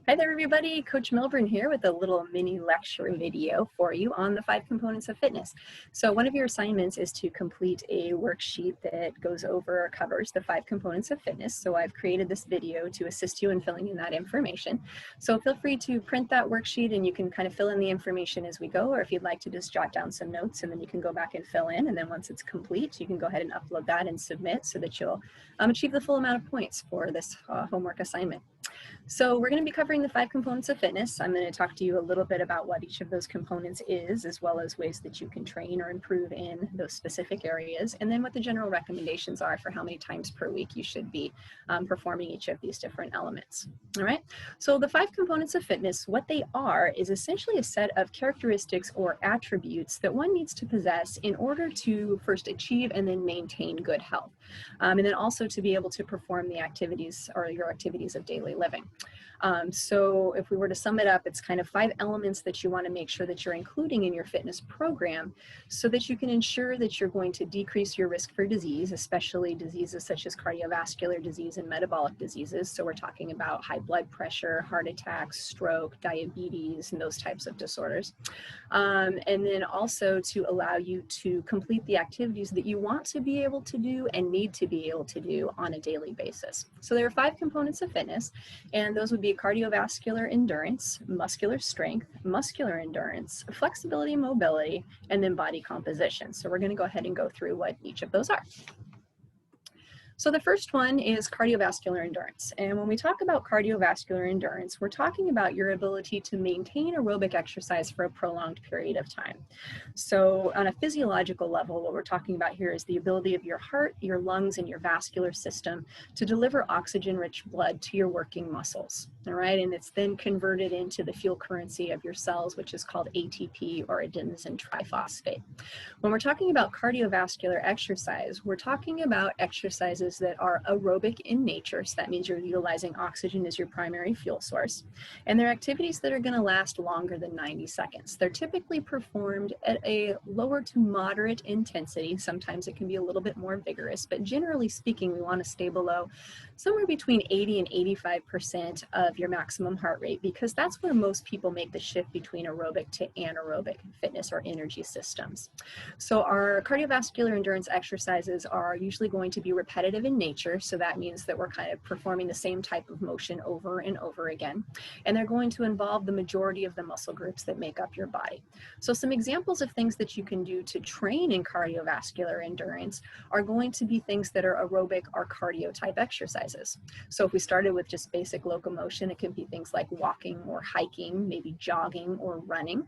Hi there, everybody. Coach Milburn here with a little mini lecture video for you on the 5 components of fitness. So one of your assignments is to complete a worksheet that goes over or covers the 5 components of fitness. So I've created this video to assist you in filling in that information. So feel free to print that worksheet and you can kind of fill in the information as we go, or if you'd like to just jot down some notes and then you can go back and fill in. And then once it's complete, you can go ahead and upload that and submit so that you'll achieve the full amount of points for this homework assignment. So we're going to be covering the 5 components of fitness. I'm going to talk to you a little bit about what each of those components is, as well as ways that you can train or improve in those specific areas, and then what the general recommendations are for how many times per week you should be performing each of these different elements. All right, so the 5 components of fitness, what they are is essentially a set of characteristics or attributes that one needs to possess in order to first achieve and then maintain good health, and then also to be able to perform the activities or your activities of daily living. So if we were to sum it up, it's kind of 5 elements that you want to make sure that you're including in your fitness program so that you can ensure that you're going to decrease your risk for disease, especially diseases such as cardiovascular disease and metabolic diseases. So we're talking about high blood pressure, heart attacks, stroke, diabetes, and those types of disorders. And then also to allow you to complete the activities that you want to be able to do and need to be able to do on a daily basis. So there are 5 components of fitness, and those would be cardiovascular endurance, muscular strength, muscular endurance, flexibility and mobility, and then body composition. So we're going to go ahead and go through what each of those are. So the first one is cardiovascular endurance. And when we talk about cardiovascular endurance, we're talking about your ability to maintain aerobic exercise for a prolonged period of time. So on a physiological level, what we're talking about here is the ability of your heart, your lungs, and your vascular system to deliver oxygen-rich blood to your working muscles. All right, and it's then converted into the fuel currency of your cells, which is called ATP or adenosine triphosphate. When we're talking about cardiovascular exercise, we're talking about exercises that are aerobic in nature. So that means you're utilizing oxygen as your primary fuel source. And they're activities that are going to last longer than 90 seconds. They're typically performed at a lower to moderate intensity. Sometimes it can be a little bit more vigorous, but generally speaking, we want to stay below somewhere between 80 and 85% of your maximum heart rate, because that's where most people make the shift between aerobic to anaerobic fitness or energy systems. So our cardiovascular endurance exercises are usually going to be repetitive in nature. So that means that we're kind of performing the same type of motion over and over again. And they're going to involve the majority of the muscle groups that make up your body. So some examples of things that you can do to train in cardiovascular endurance are going to be things that are aerobic or cardio type exercises. So if we started with just basic locomotion, it can be things like walking or hiking, maybe jogging or running.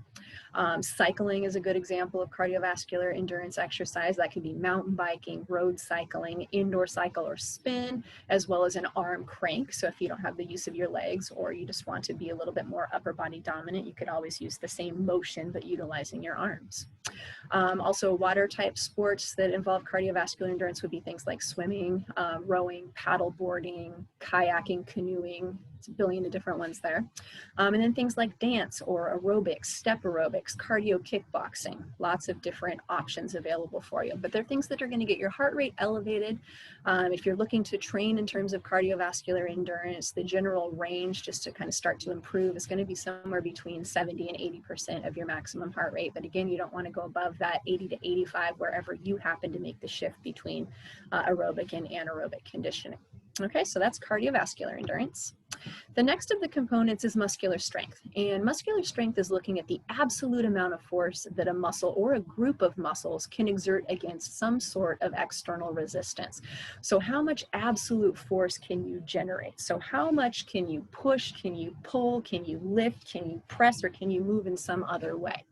Cycling is a good example of cardiovascular endurance exercise. That could be mountain biking, road cycling, indoor cycle or spin, as well as an arm crank. So if you don't have the use of your legs or you just want to be a little bit more upper body dominant, you could always use the same motion but utilizing your arms. Also water type sports that involve cardiovascular endurance would be things like swimming, rowing, paddle boarding, kayaking, canoeing. It's a billion of different ones there. And then things like dance or aerobics, step aerobics, cardio kickboxing, lots of different options available for you. But they're things that are going to get your heart rate elevated. If you're looking to train in terms of cardiovascular endurance, the general range just to kind of start to improve is going to be somewhere between 70 and 80% of your maximum heart rate. But again, you don't want to go above that 80 to 85 wherever you happen to make the shift between aerobic and anaerobic conditioning. Okay, so that's cardiovascular endurance. The next of the components is muscular strength. And muscular strength is looking at the absolute amount of force that a muscle or a group of muscles can exert against some sort of external resistance. So how much absolute force can you generate? So how much can you push, can you pull, can you lift, can you press, or can you move in some other way?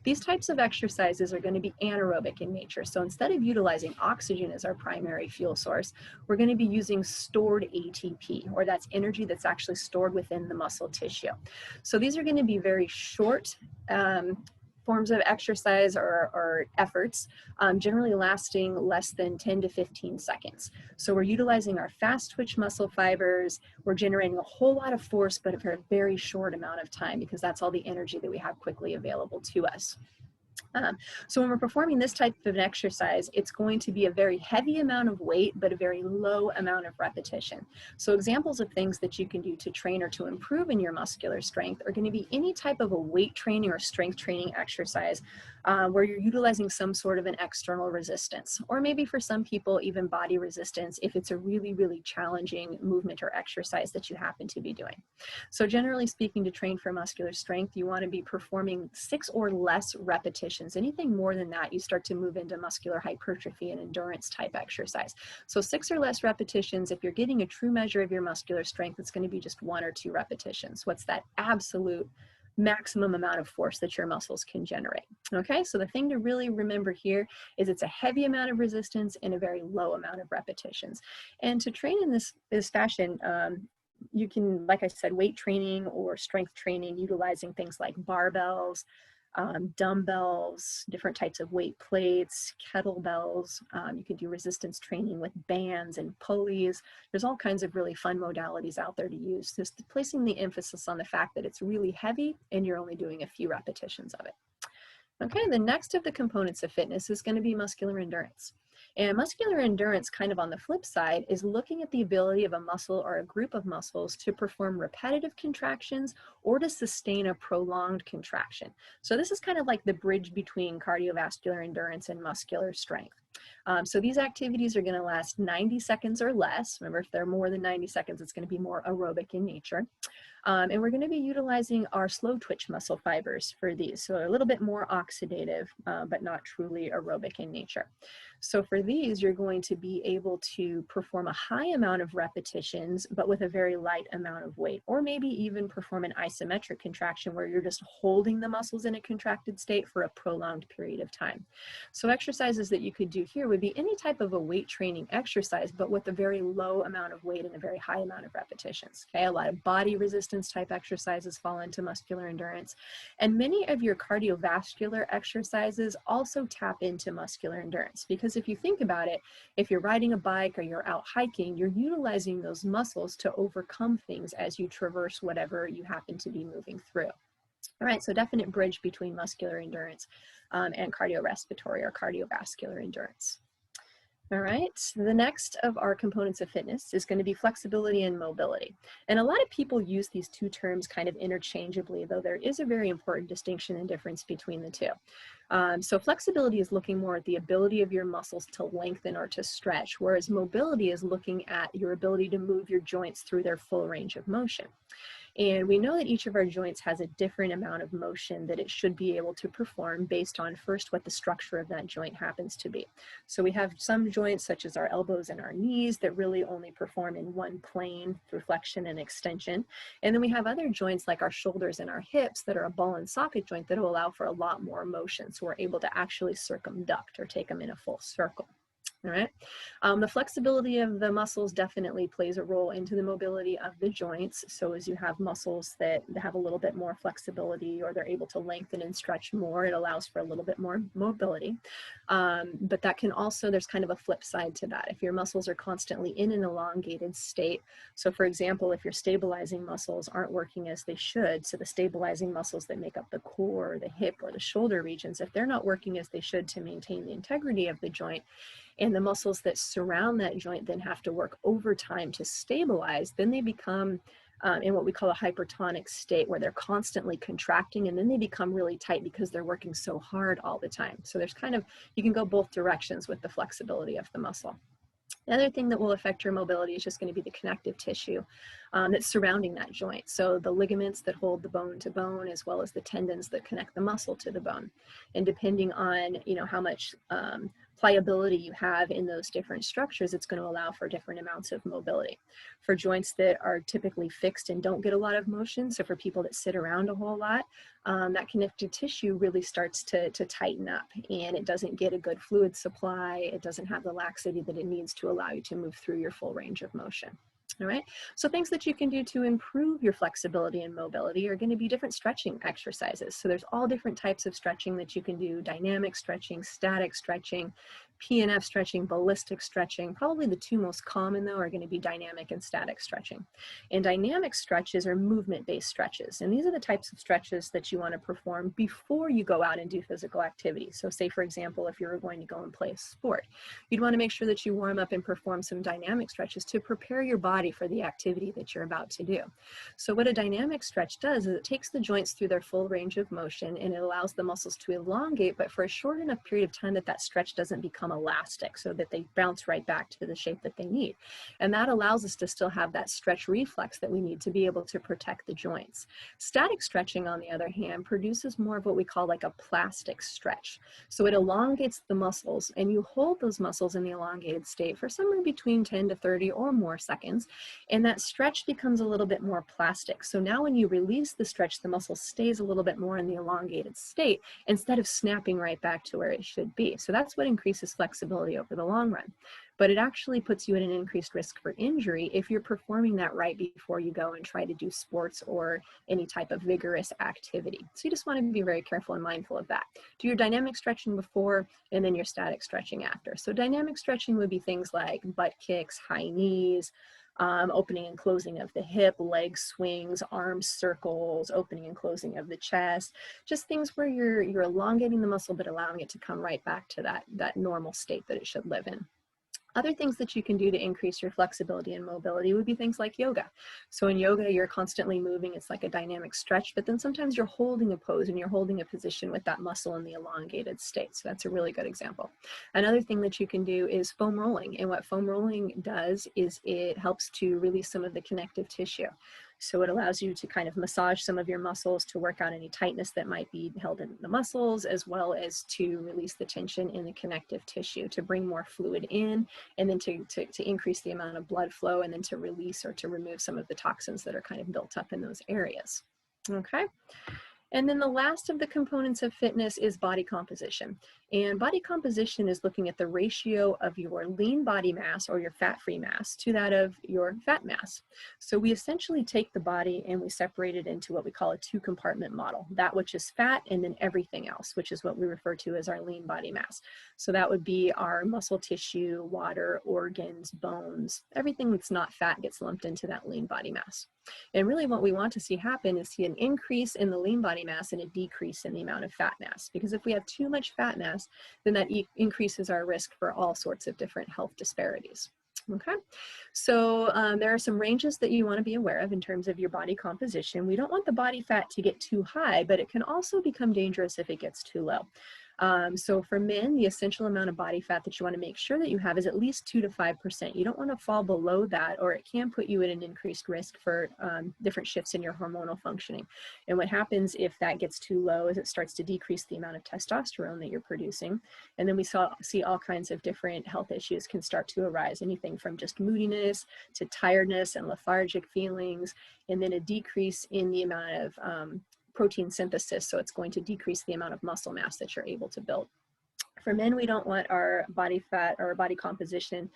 These types of exercises are going to be anaerobic in nature. So instead of utilizing oxygen as our primary fuel source, we're going to be using stored ATP, or that's energy that's actually stored within the muscle tissue. So these are going to be very short forms of exercise or efforts, generally lasting less than 10 to 15 seconds. So we're utilizing our fast twitch muscle fibers. We're generating a whole lot of force, but for a very short amount of time, because that's all the energy that we have quickly available to us. So when we're performing this type of an exercise, it's going to be a very heavy amount of weight, but a very low amount of repetition. So examples of things that you can do to train or to improve in your muscular strength are going to be any type of a weight training or strength training exercise where you're utilizing some sort of an external resistance, or maybe for some people, even body resistance, if it's a really, really challenging movement or exercise that you happen to be doing. So generally speaking, to train for muscular strength, you want to be performing 6 or less repetitions. Anything more than that, you start to move into muscular hypertrophy and endurance type exercise. So 6 or less repetitions. If you're getting a true measure of your muscular strength, it's going to be just 1 or 2 repetitions. What's that absolute maximum amount of force that your muscles can generate? Okay, so the thing to really remember here is it's a heavy amount of resistance and a very low amount of repetitions. And to train in this fashion, you can, like I said, weight training or strength training, utilizing things like barbells, dumbbells, different types of weight plates, kettlebells. You can do resistance training with bands and pulleys. There's all kinds of really fun modalities out there to use, just placing the emphasis on the fact that it's really heavy and you're only doing a few repetitions of it. Okay, the next of the components of fitness is going to be muscular endurance. And muscular endurance, kind of on the flip side, is looking at the ability of a muscle or a group of muscles to perform repetitive contractions or to sustain a prolonged contraction. So this is kind of like the bridge between cardiovascular endurance and muscular strength. So these activities are going to last 90 seconds or less. Remember, if they're more than 90 seconds, it's going to be more aerobic in nature. And we're going to be utilizing our slow twitch muscle fibers for these. So a little bit more oxidative, but not truly aerobic in nature. So for these, you're going to be able to perform a high amount of repetitions, but with a very light amount of weight, or maybe even perform an isometric contraction where you're just holding the muscles in a contracted state for a prolonged period of time. So exercises that you could do here would be any type of a weight training exercise, but with a very low amount of weight and a very high amount of repetitions. Okay, a lot of body resistance type exercises fall into muscular endurance. And many of your cardiovascular exercises also tap into muscular endurance, because if you think about it, if you're riding a bike or you're out hiking, you're utilizing those muscles to overcome things as you traverse whatever you happen to be moving through. All right, so definite bridge between muscular endurance and cardiorespiratory or cardiovascular endurance. All right, the next of our components of fitness is going to be flexibility and mobility. And a lot of people use these two terms kind of interchangeably, though there is a very important distinction and difference between the two. So flexibility is looking more at the ability of your muscles to lengthen or to stretch, whereas mobility is looking at your ability to move your joints through their full range of motion. And we know that each of our joints has a different amount of motion that it should be able to perform based on first what the structure of that joint happens to be. So we have some joints such as our elbows and our knees that really only perform in one plane through flexion and extension. And then we have other joints like our shoulders and our hips that are a ball and socket joint that will allow for a lot more motion. So we're able to actually circumduct or take them in a full circle. All right. The flexibility of the muscles definitely plays a role into the mobility of the joints. So as you have muscles that have a little bit more flexibility or they're able to lengthen and stretch more, it allows for a little bit more mobility. But that can also, there's kind of a flip side to that. If your muscles are constantly in an elongated state, so for example, if your stabilizing muscles aren't working as they should, so the stabilizing muscles that make up the core, the hip, or the shoulder regions, if they're not working as they should to maintain the integrity of the joint, and the muscles that surround that joint then have to work overtime to stabilize, then they become in what we call a hypertonic state where they're constantly contracting, and then they become really tight because they're working so hard all the time. So there's kind of, you can go both directions with the flexibility of the muscle. The other thing that will affect your mobility is just going to be the connective tissue that's surrounding that joint. So the ligaments that hold the bone to bone, as well as the tendons that connect the muscle to the bone. And depending on, how much pliability you have in those different structures, it's going to allow for different amounts of mobility. For joints that are typically fixed and don't get a lot of motion, so for people that sit around a whole lot, that connective tissue really starts to tighten up, and it doesn't get a good fluid supply. It doesn't have the laxity that it needs to allow you to move through your full range of motion. All right, so things that you can do to improve your flexibility and mobility are going to be different stretching exercises. So there's all different types of stretching that you can do: dynamic stretching, static stretching, PNF stretching, ballistic stretching. Probably the two most common though are going to be dynamic and static stretching. And dynamic stretches are movement-based stretches. And these are the types of stretches that you want to perform before you go out and do physical activity. So say, for example, if you were going to go and play a sport, you'd want to make sure that you warm up and perform some dynamic stretches to prepare your body for the activity that you're about to do. So what a dynamic stretch does is it takes the joints through their full range of motion, and it allows the muscles to elongate, but for a short enough period of time that that stretch doesn't become elastic, so that they bounce right back to the shape that they need. And that allows us to still have that stretch reflex that we need to be able to protect the joints. Static stretching, on the other hand, produces more of what we call like a plastic stretch. So it elongates the muscles, and you hold those muscles in the elongated state for somewhere between 10 to 30 or more seconds, and that stretch becomes a little bit more plastic. So now when you release the stretch, the muscle stays a little bit more in the elongated state instead of snapping right back to where it should be. So that's what increases flexibility over the long run. But it actually puts you at an increased risk for injury if you're performing that right before you go and try to do sports or any type of vigorous activity. So you just want to be very careful and mindful of that. Do your dynamic stretching before and then your static stretching after. So dynamic stretching would be things like butt kicks, high knees, opening and closing of the hip, leg swings, arm circles, opening and closing of the chest, just things where you're elongating the muscle but allowing it to come right back to that normal state that it should live in. Other things that you can do to increase your flexibility and mobility would be things like yoga. So in yoga, you're constantly moving. It's like a dynamic stretch, but then sometimes you're holding a pose and you're holding a position with that muscle in the elongated state. So that's a really good example. Another thing that you can do is foam rolling. And what foam rolling does is it helps to release some of the connective tissue. So it allows you to kind of massage some of your muscles to work out any tightness that might be held in the muscles, as well as to release the tension in the connective tissue, to bring more fluid in, and then to increase the amount of blood flow, and then to release or to remove some of the toxins that are kind of built up in those areas. Okay. And then the last of the components of fitness is body composition. And body composition is looking at the ratio of your lean body mass or your fat-free mass to that of your fat mass. So we essentially take the body and we separate it into what we call a two-compartment model, that which is fat and then everything else, which is what we refer to as our lean body mass. So that would be our muscle tissue, water, organs, bones, everything that's not fat gets lumped into that lean body mass. And really what we want to see happen is see an increase in the lean body mass and a decrease in the amount of fat mass. Because if we have too much fat mass, then that increases our risk for all sorts of different health disparities. Okay, so there are some ranges that you want to be aware of in terms of your body composition. We don't want the body fat to get too high, but it can also become dangerous if it gets too low. So for men, the essential amount of body fat that you want to make sure that you have is at least 2 to 5%. You don't want to fall below that, or it can put you at an increased risk for different shifts in your hormonal functioning. And what happens if that gets too low is it starts to decrease the amount of testosterone that you're producing. And then we see all kinds of different health issues can start to arise, anything from just moodiness to tiredness and lethargic feelings, and then a decrease in the amount of protein synthesis, so it's going to decrease the amount of muscle mass that you're able to build. For men, we don't want our body fat or body composition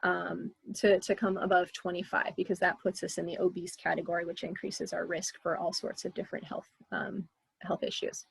to come above 25, because that puts us in the obese category, which increases our risk for all sorts of different health issues.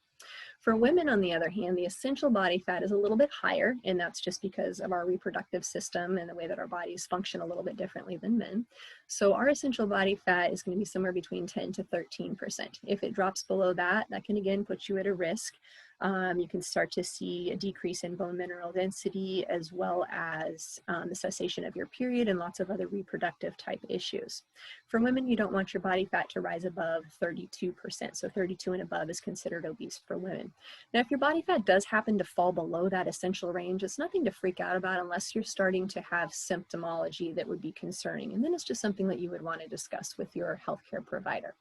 For women, on the other hand, the essential body fat is a little bit higher, and that's just because of our reproductive system and the way that our bodies function a little bit differently than men. So our essential body fat is going to be somewhere between 10 to 13%. If it drops below that, that can again put you at a risk. You can start to see a decrease in bone mineral density, as well as the cessation of your period and lots of other reproductive type issues. For women, you don't want your body fat to rise above 32%. So 32 and above is considered obese for women. Now, if your body fat does happen to fall below that essential range, it's nothing to freak out about unless you're starting to have symptomology that would be concerning. And then it's just something that you would want to discuss with your healthcare provider.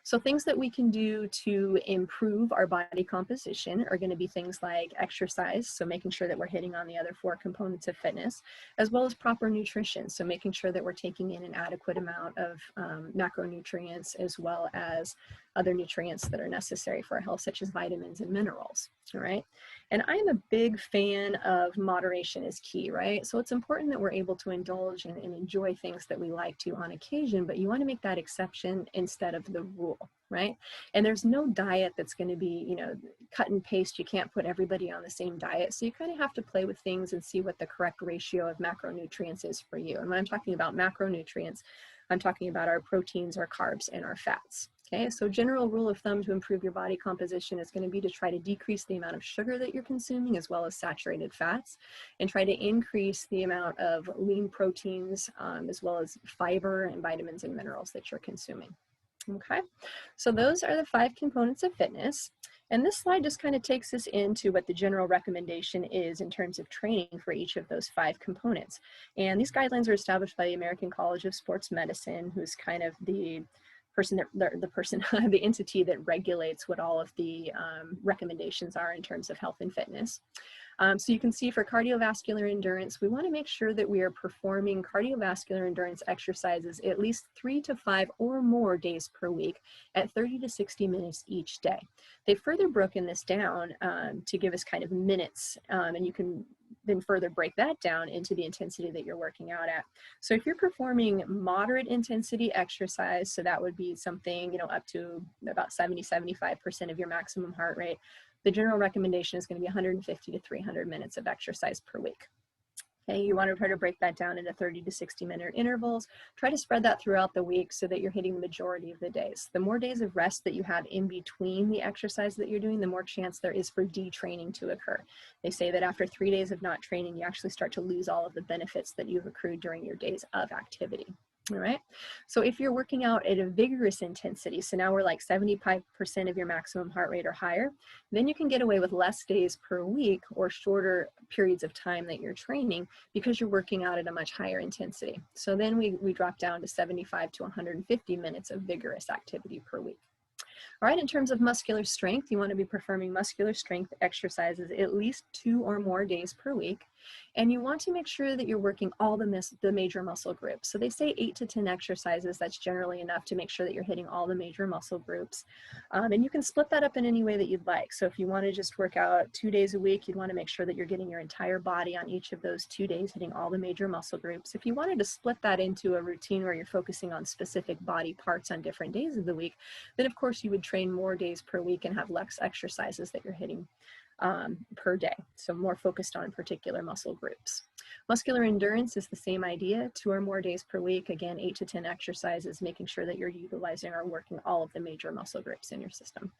So things that we can do to improve our body composition are going to be things like exercise, so making sure that we're hitting on the other 4 components of fitness, as well as proper nutrition, so making sure that we're taking in an adequate amount of macronutrients, as well as other nutrients that are necessary for our health, such as vitamins and minerals. All right. And I'm a big fan of moderation is key, right? So it's important that we're able to indulge and enjoy things that we like to on occasion, but you want to make that exception instead of the rule, right? And there's no diet that's going to be, you know, cut and paste. You can't put everybody on the same diet. So you kind of have to play with things and see what the correct ratio of macronutrients is for you. And when I'm talking about macronutrients, I'm talking about our proteins, our carbs, and our fats. Okay, so general rule of thumb to improve your body composition is going to be to try to decrease the amount of sugar that you're consuming as well as saturated fats, and try to increase the amount of lean proteins as well as fiber and vitamins and minerals that you're consuming. Okay, so those are the 5 components of fitness. And this slide just kind of takes us into what the general recommendation is in terms of training for each of those 5 components. And these guidelines are established by the American College of Sports Medicine, who's kind of the entity that regulates what all of the recommendations are in terms of health and fitness. So you can see for cardiovascular endurance, we want to make sure that we are performing cardiovascular endurance exercises at least 3 to 5 or more days per week at 30 to 60 minutes each day. They've further broken this down to give us kind of minutes, and you can then further break that down into the intensity that you're working out at. So if you're performing moderate intensity exercise, so that would be something, you know, up to about 70-75% of your maximum heart rate, the general recommendation is going to be 150 to 300 minutes of exercise per week. Okay, you want to try to break that down into 30 to 60-minute intervals. Try to spread that throughout the week so that you're hitting the majority of the days. The more days of rest that you have in between the exercise that you're doing, the more chance there is for detraining to occur. They say that after 3 days of not training, you actually start to lose all of the benefits that you've accrued during your days of activity. All right, so if you're working out at a vigorous intensity, so now we're like 75% of your maximum heart rate or higher, then you can get away with less days per week or shorter periods of time that you're training because you're working out at a much higher intensity. So then we drop down to 75 to 150 minutes of vigorous activity per week. All right, in terms of muscular strength, you want to be performing muscular strength exercises at least 2 or more days per week. And you want to make sure that you're working all the major muscle groups. So they say 8 to 10 exercises. That's generally enough to make sure that you're hitting all the major muscle groups. And you can split that up in any way that you'd like. So if you want to just work out 2 days a week, you'd want to make sure that you're getting your entire body on each of those 2 days, hitting all the major muscle groups. If you wanted to split that into a routine where you're focusing on specific body parts on different days of the week, then of course you would train more days per week and have less exercises that you're hitting per day, so more focused on particular muscle groups. Muscular endurance is the same idea, 2 or more days per week, again 8 to 10 exercises, making sure that you're utilizing or working all of the major muscle groups in your system.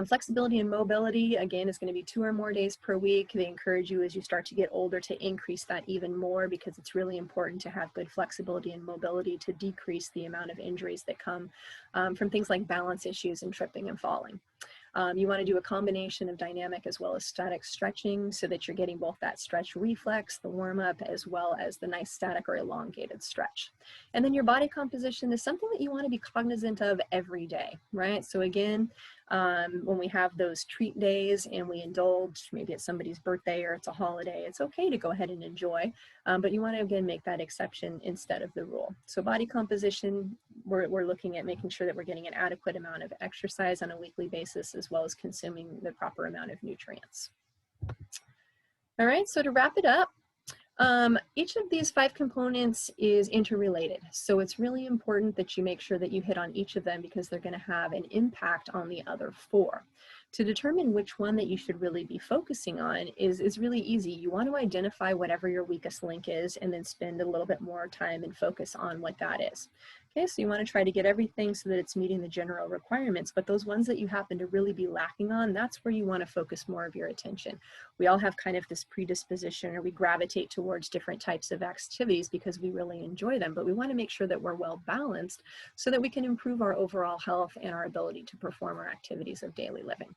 Flexibility and mobility, again, is going to be 2 or more days per week. They encourage you as you start to get older to increase that even more because it's really important to have good flexibility and mobility to decrease the amount of injuries that come from things like balance issues and tripping and falling. You want to do a combination of dynamic as well as static stretching so that you're getting both that stretch reflex, the warm-up, as well as the nice static or elongated stretch. And then your body composition is something that you want to be cognizant of every day, right? So again, when we have those treat days and we indulge, maybe it's somebody's birthday or it's a holiday, it's okay to go ahead and enjoy, but you want to again make that exception instead of the rule. So body composition, we're looking at making sure that we're getting an adequate amount of exercise on a weekly basis as well as consuming the proper amount of nutrients. All right, so to wrap it up, each of these 5 components is interrelated. So it's really important that you make sure that you hit on each of them because they're going to have an impact on the other 4. To determine which one that you should really be focusing on is really easy. You want to identify whatever your weakest link is and then spend a little bit more time and focus on what that is. Okay, so you want to try to get everything so that it's meeting the general requirements, but those ones that you happen to really be lacking on, that's where you want to focus more of your attention. We all have kind of this predisposition, or we gravitate towards different types of activities because we really enjoy them, but we want to make sure that we're well balanced so that we can improve our overall health and our ability to perform our activities of daily living.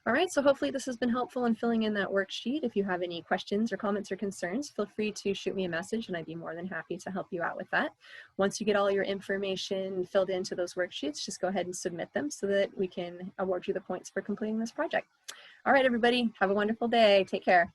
All right, so hopefully this has been helpful in filling in that worksheet. If you have any questions or comments or concerns, feel free to shoot me a message and I'd be more than happy to help you out with that. Once you get all your information filled into those worksheets, just go ahead and submit them so that we can award you the points for completing this project. All right, everybody, have a wonderful day. Take care.